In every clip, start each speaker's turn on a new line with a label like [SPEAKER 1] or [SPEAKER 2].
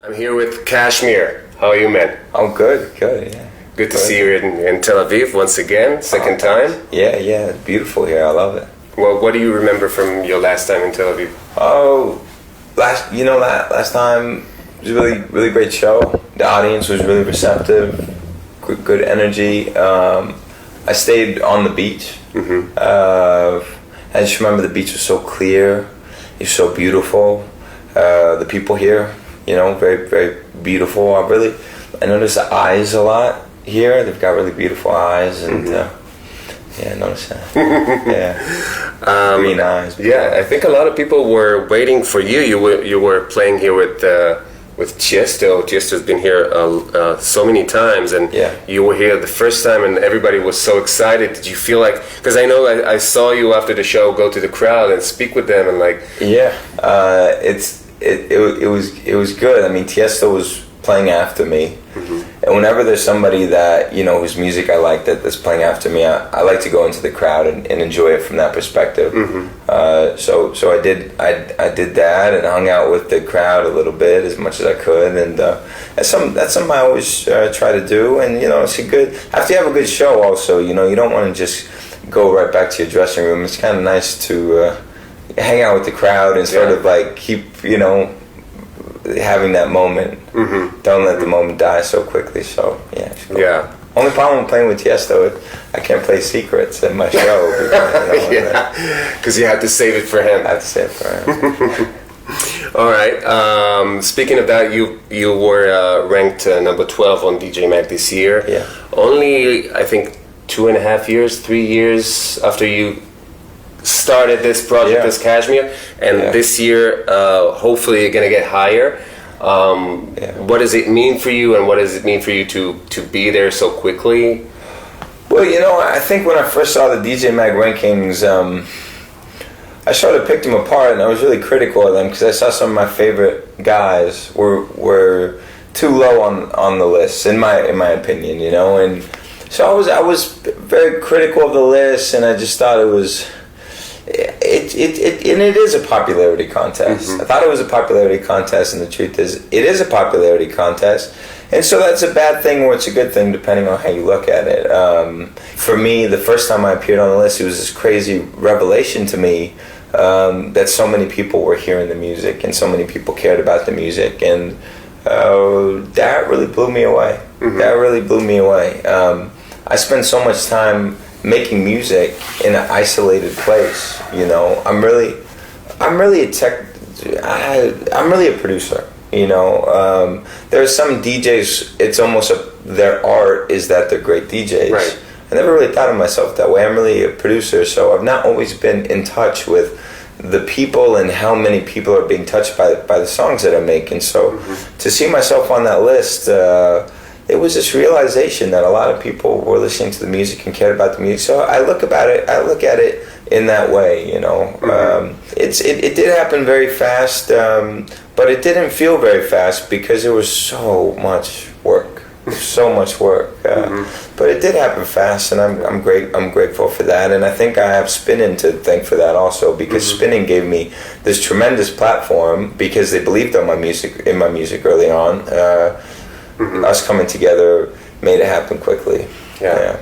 [SPEAKER 1] I'm here with Kshmr. How are you, man?
[SPEAKER 2] I'm good, yeah.
[SPEAKER 1] Good to see you in Tel Aviv once again, second time.
[SPEAKER 2] Yeah, it's beautiful here. I love it.
[SPEAKER 1] Well, what do you remember from your last time in Tel Aviv?
[SPEAKER 2] Oh, last time it was a really great show. The audience was really receptive, good energy. I stayed on the beach.
[SPEAKER 1] Mm-hmm.
[SPEAKER 2] I just remember the beach was so clear. It's so beautiful. The people here, very, very beautiful. I notice the eyes a lot here. They've got really beautiful eyes, and I noticed that. Yeah, green eyes.
[SPEAKER 1] Yeah, I think a lot of people were waiting for you. You were playing here with Tiesto. Tiesto's been here so many times, and you were here the first time, and everybody was so excited. Did you feel like? Because I know I saw you after the show go to the crowd and speak with them, and like.
[SPEAKER 2] Yeah, it was good. I mean, Tiesto was playing after me, and whenever there's somebody that whose music I like that's playing after me, I like to go into the crowd and enjoy it from that perspective. So I did that and hung out with the crowd a little bit as much as I could, and that's something I always try to do. And it's a good after you have a good show. Also, you don't want to just go right back to your dressing room. It's kind of nice to hang out with the crowd and sort of like keep having that moment. Don't let the moment die so quickly. So cool.
[SPEAKER 1] Yeah.
[SPEAKER 2] Only problem with playing with Tiesto, I can't play secrets in my show.
[SPEAKER 1] Because you have to save it for him.
[SPEAKER 2] I have to save it for him.
[SPEAKER 1] All right. Speaking of that, you were ranked number 12 on DJ Mag this year.
[SPEAKER 2] Yeah.
[SPEAKER 1] Only I think 3 years after you started this project as Kshmr, and this year hopefully you're gonna get higher. What does it mean for you, and what does it mean for you to be there so quickly?
[SPEAKER 2] Well, I think when I first saw the DJ Mag rankings, I sort of picked them apart, and I was really critical of them because I saw some of my favorite guys were too low on the list, in my opinion, and so I was very critical of the list, and I just thought it was. It is a popularity contest. I thought it was a popularity contest, and the truth is, it is a popularity contest. And so that's a bad thing or it's a good thing, depending on how you look at it. For me, the first time I appeared on the list, it was this crazy revelation to me that so many people were hearing the music and so many people cared about the music. And that really blew me away. That really blew me away. I spent so much time making music in an isolated place. I'm really a producer. There are some DJs, it's almost their art is that they're great DJs.
[SPEAKER 1] Right.
[SPEAKER 2] I never really thought of myself that way. I'm really a producer, so I've not always been in touch with the people and how many people are being touched by the songs that I make. And so to see myself on that list, it was this realization that a lot of people were listening to the music and cared about the music. So I look at it in that way, It did happen very fast, but it didn't feel very fast because there was so much work. But it did happen fast, and I'm grateful for that. And I think I have Spinnin' to thank for that also, because Spinnin' gave me this tremendous platform because they believed in my music early on. Us coming together made it happen quickly. Yeah.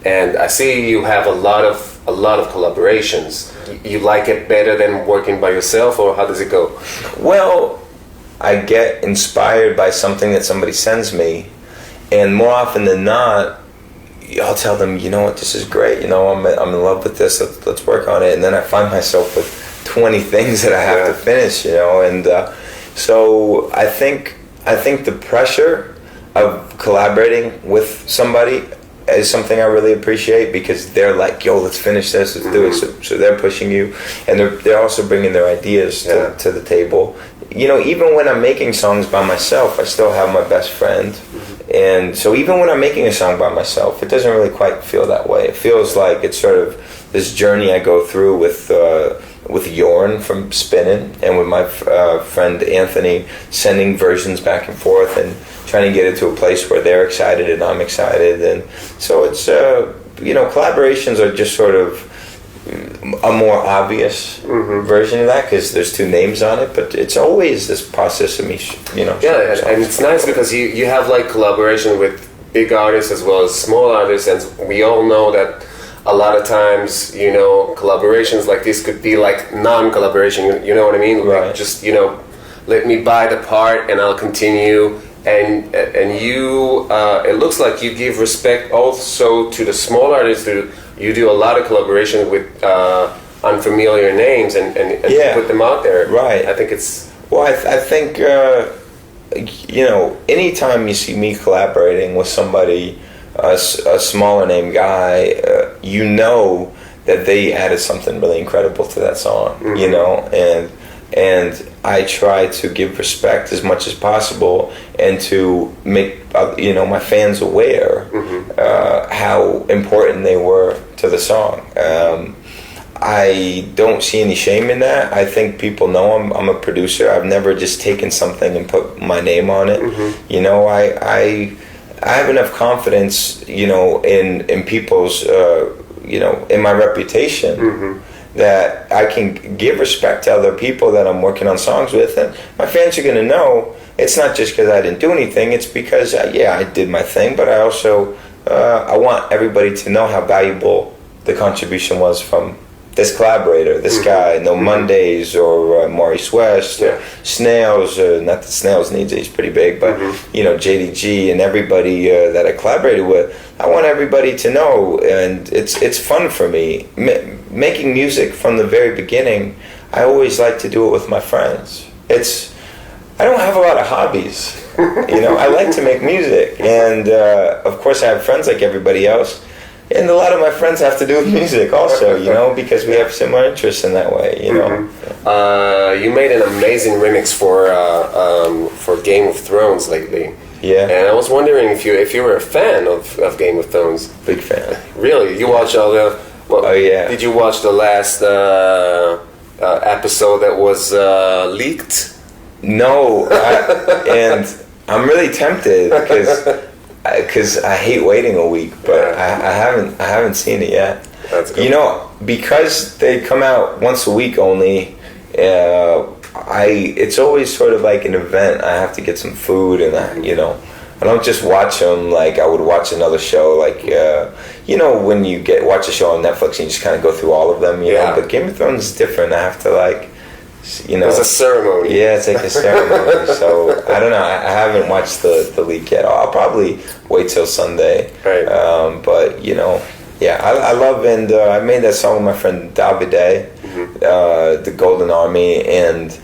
[SPEAKER 1] And I see you have a lot of collaborations. You like it better than working by yourself, or how does it go?
[SPEAKER 2] Well, I get inspired by something that somebody sends me, and more often than not, I'll tell them, what, this is great. I'm in love with this. Let's work on it. And then I find myself with 20 things that I have to finish. And so I think the pressure of collaborating with somebody is something I really appreciate, because they're like, yo, let's finish this, let's do it. So they're pushing you, and they're also bringing their ideas to the table. Even when I'm making songs by myself, I still have my best friend. And so even when I'm making a song by myself, it doesn't really quite feel that way. It feels like it's sort of this journey I go through with Jorn from Spinnin' and with my friend Anthony, sending versions back and forth and trying to get it to a place where they're excited and I'm excited. And so it's collaborations are just sort of a more obvious version of that because there's two names on it, but it's always this process of me,
[SPEAKER 1] and it's nice because you have like collaboration with big artists as well as small artists, and we all know that a lot of times, collaborations like this could be like non-collaboration, you know what I mean?
[SPEAKER 2] Right.
[SPEAKER 1] Like just, let me buy the part and I'll continue. And you, it looks like you give respect also to the small artists. You do a lot of collaboration with unfamiliar names and put them out there.
[SPEAKER 2] Right.
[SPEAKER 1] I think it's...
[SPEAKER 2] Well, I think, anytime you see me collaborating with somebody, a smaller name guy, that they added something really incredible to that song, and I try to give respect as much as possible and to make my fans aware how important they were to the song. I don't see any shame in that. I think people know I'm a producer. I've never just taken something and put my name on it. I have enough confidence, in people's, in my reputation that I can give respect to other people that I'm working on songs with, and my fans are going to know it's not just because I didn't do anything. It's because I did my thing, but I also I want everybody to know how valuable the contribution was from this collaborator, this guy. No Mondays or Maurice West, or Snails. Not that Snails needs it; he's pretty big, but JDG and everybody that I collaborated with. I want everybody to know, and it's fun for me making music from the very beginning. I always like to do it with my friends. I don't have a lot of hobbies, I like to make music, and of course I have friends like everybody else, and a lot of my friends have to do with music also, because we have similar interests in that way,
[SPEAKER 1] You made an amazing remix for Game of Thrones lately.
[SPEAKER 2] Yeah.
[SPEAKER 1] And I was wondering if you were a fan of Game of Thrones.
[SPEAKER 2] Big fan.
[SPEAKER 1] Really? You watch all the...
[SPEAKER 2] Oh, yeah.
[SPEAKER 1] Did you watch the last episode that was leaked?
[SPEAKER 2] No. And I'm really tempted because I hate waiting a week, but I haven't seen it yet.
[SPEAKER 1] That's good.
[SPEAKER 2] Because they come out once a week only, it's always sort of like an event. I have to get some food, and I don't just watch them like I would watch another show. Like when you watch a show on Netflix and you just kind of go through all of them. But Game of Thrones is different. I have to It's
[SPEAKER 1] a ceremony.
[SPEAKER 2] Yeah, it's like a ceremony. So I don't know. I haven't watched the leak yet. I'll probably wait till Sunday.
[SPEAKER 1] Right.
[SPEAKER 2] But I love, and I made that song with my friend Davide, the Golden Army, and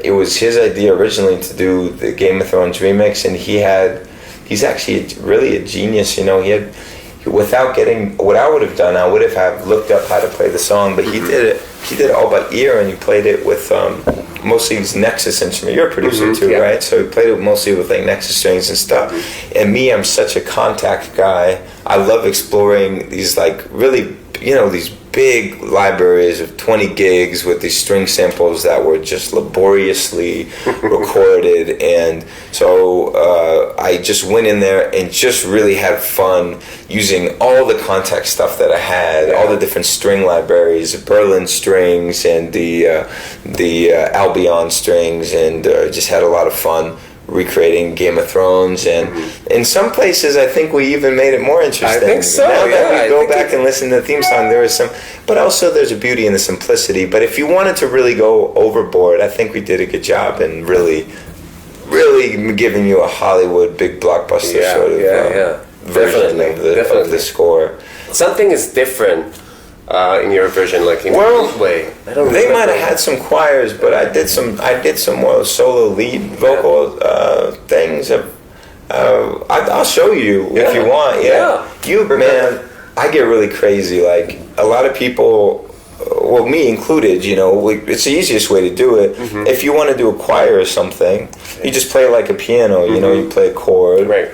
[SPEAKER 2] it was his idea originally to do the Game of Thrones remix, and he's actually really a genius. Without getting what I would have done, I would have looked up how to play the song, but he did it. He did it all by ear, and he played it with mostly his Nexus instrument. You're a producer too, right? So he played it mostly with like Nexus strings and stuff. And me, I'm such a contact guy. I love exploring these really, these big libraries of 20 gigs with these string samples that were just laboriously recorded, and so I just went in there and just really had fun using all the context stuff that I had, all the different string libraries, Berlin strings and the Albion strings, and just had a lot of fun recreating Game of Thrones, and in some places I think we even made it more interesting.
[SPEAKER 1] I think so.
[SPEAKER 2] Now that we go back and listen to the theme song, there is some, but also there's a beauty in the simplicity. But if you wanted to really go overboard, I think we did a good job in really giving you a Hollywood big blockbuster sort of version of the score.
[SPEAKER 1] Something is different in your version, like in a good way.
[SPEAKER 2] They might have had some choirs, but I did some more solo lead vocal things. I'll show you if you want. Man, I get really crazy. Like a lot of people, well, me included. It's the easiest way to do it. If you want to do a choir or something, you just play like a piano. You play a chord.
[SPEAKER 1] Right.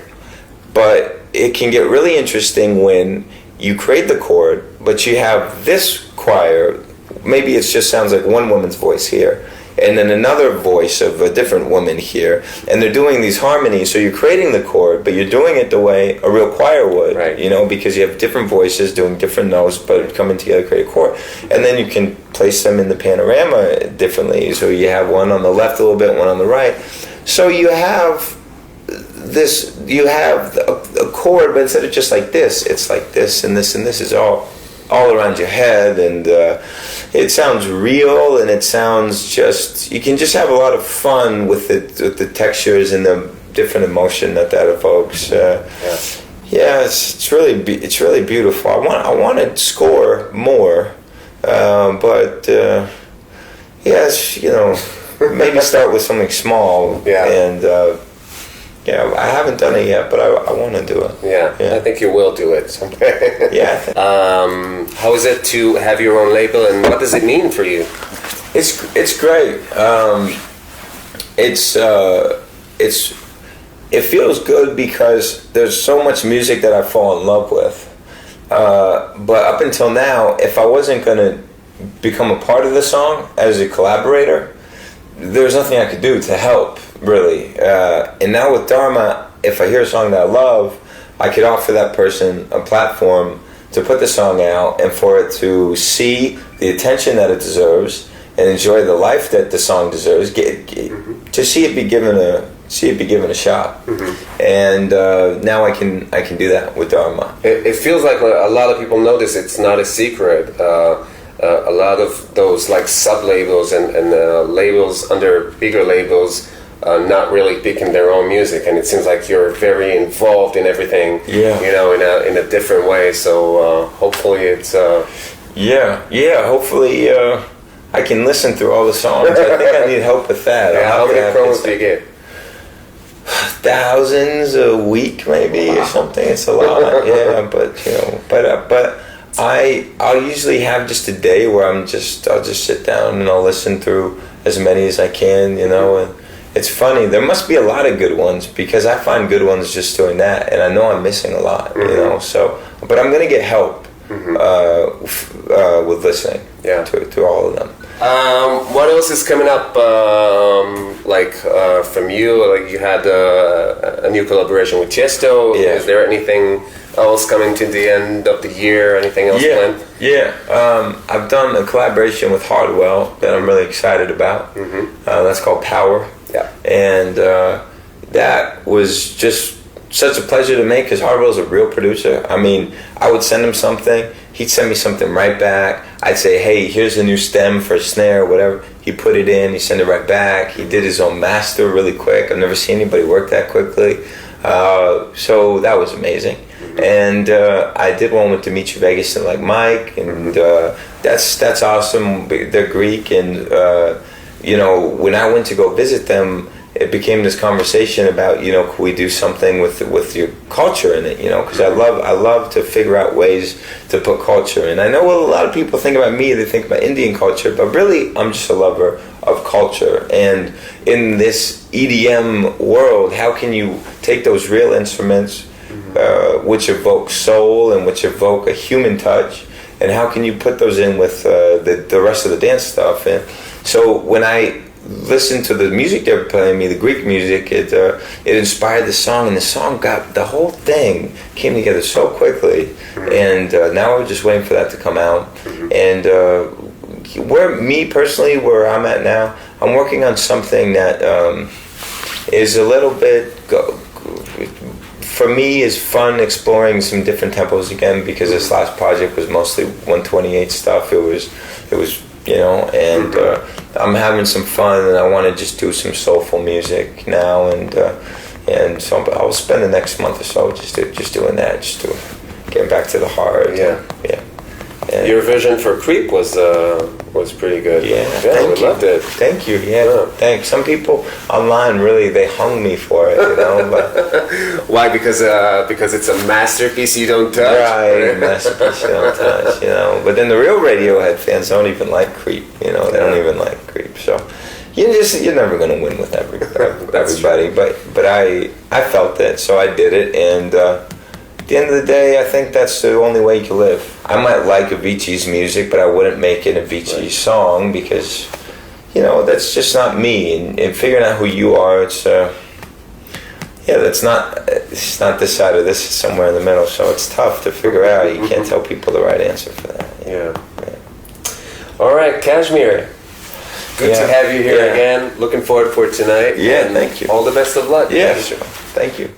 [SPEAKER 2] But it can get really interesting when you create the chord, but you have this choir. Maybe it just sounds like one woman's voice here. and then another voice of a different woman here, and they're doing these harmonies. So you're creating the chord, but you're doing it the way a real choir would,
[SPEAKER 1] right.
[SPEAKER 2] You know, because you have different voices doing different notes, but coming together to create a chord. And then you can place them in the panorama differently. So you have one on the left a little bit, one on the right. So you have a chord, but instead of just like this, it's like this and this and this is all around your head, and it sounds real, and it sounds just, you can just have a lot of fun with the textures and the different emotion that evokes. It's really beautiful. I want to score more, but yes, you know, maybe start with something small. And I haven't done it yet, but I want to do it.
[SPEAKER 1] Yeah, I think you will do it someday.
[SPEAKER 2] Yeah.
[SPEAKER 1] How is it to have your own label, and what does it mean for you?
[SPEAKER 2] It's great. It feels good because there's so much music that I fall in love with. But up until now, if I wasn't going to become a part of the song as a collaborator, there's nothing I could do to help, really. And now with Dharma, if I hear a song that I love, I could offer that person a platform to put the song out and for it to see the attention that it deserves and enjoy the life that the song deserves. To see it be given a shot. Mm-hmm. And now I can do that with Dharma.
[SPEAKER 1] It feels like a lot of people know this. It's not a secret. A lot of those like sub-labels and labels under bigger labels not really picking their own music, and it seems like you're very involved in everything, you know, in a different way. So hopefully it's... hopefully I can listen through all the songs. I think I need help with that. How many promos do you get?
[SPEAKER 2] Thousands a week, maybe, or something. It's a lot. But you know, but I'll usually have just a day where I'll just sit down and I'll listen through as many as I can, you know. And it's funny, there must be a lot of good ones, because I find good ones just doing that, and I know I'm missing a lot, you know. So, but I'm gonna get help with listening to all of them.
[SPEAKER 1] What else is coming up? From you, like you had a new collaboration with Tiesto.
[SPEAKER 2] Yeah.
[SPEAKER 1] Is there anything else coming to the end of the year? Anything else planned?
[SPEAKER 2] I've done a collaboration with Hardwell that I'm really excited about. That's called Power.
[SPEAKER 1] Yeah.
[SPEAKER 2] And that was just such a pleasure to make, because Hardwell's a real producer. I mean, I would send him something, he'd send me something right back. I'd say, hey, here's a new stem for a snare or whatever. He put it in, he sent it right back. He did his own master really quick. I've never seen anybody work that quickly. So that was amazing. And I did one with Dimitri Vegas Like Mike, and that's awesome. They're Greek, and you know, when I went to go visit them, it became this conversation about, you know, could we do something with your culture in it, you know, because I love to figure out ways to put culture in. I know what a lot of people think about me, they think about Indian culture, but really I'm just a lover of culture. And in this EDM world, how can you take those real instruments which evoke soul and which evoke a human touch, and how can you put those in with the rest of the dance stuff? And so when I listened to the music they were playing me, the Greek music, it inspired the song, and the whole thing came together so quickly. And now we're just waiting for that to come out. And where I'm at now, I'm working on something that is a little bit, for me, is fun, exploring some different tempos again, because this last project was mostly 128 stuff. It was you know, and I'm having some fun, and I want to just do some soulful music now, and so I'll spend the next month or so just doing that, getting back to the heart.
[SPEAKER 1] Yeah. And your vision for Creep was pretty good.
[SPEAKER 2] We
[SPEAKER 1] loved it.
[SPEAKER 2] Thank you. Thanks. Some people online really, they hung me for it, you know. But
[SPEAKER 1] why? Because it's a masterpiece you don't touch.
[SPEAKER 2] Right, masterpiece you don't touch, you know. But then the real Radiohead fans don't even like Creep, you know. They don't even like Creep. So you're never gonna win with everybody. But I felt it, so I did it, and. At the end of the day, I think that's the only way you can live. I might like Avicii's music, but I wouldn't make it Avicii's song, because, that's just not me. And figuring out who you are, it's it's not this side or this, is somewhere in the middle. So it's tough to figure out. You can't tell people the right answer for that.
[SPEAKER 1] Yeah. All right, Kshmr. Good to have you here again. Looking forward for tonight.
[SPEAKER 2] Yeah, thank you.
[SPEAKER 1] All the best of luck.
[SPEAKER 2] Yeah, sure. Thank you.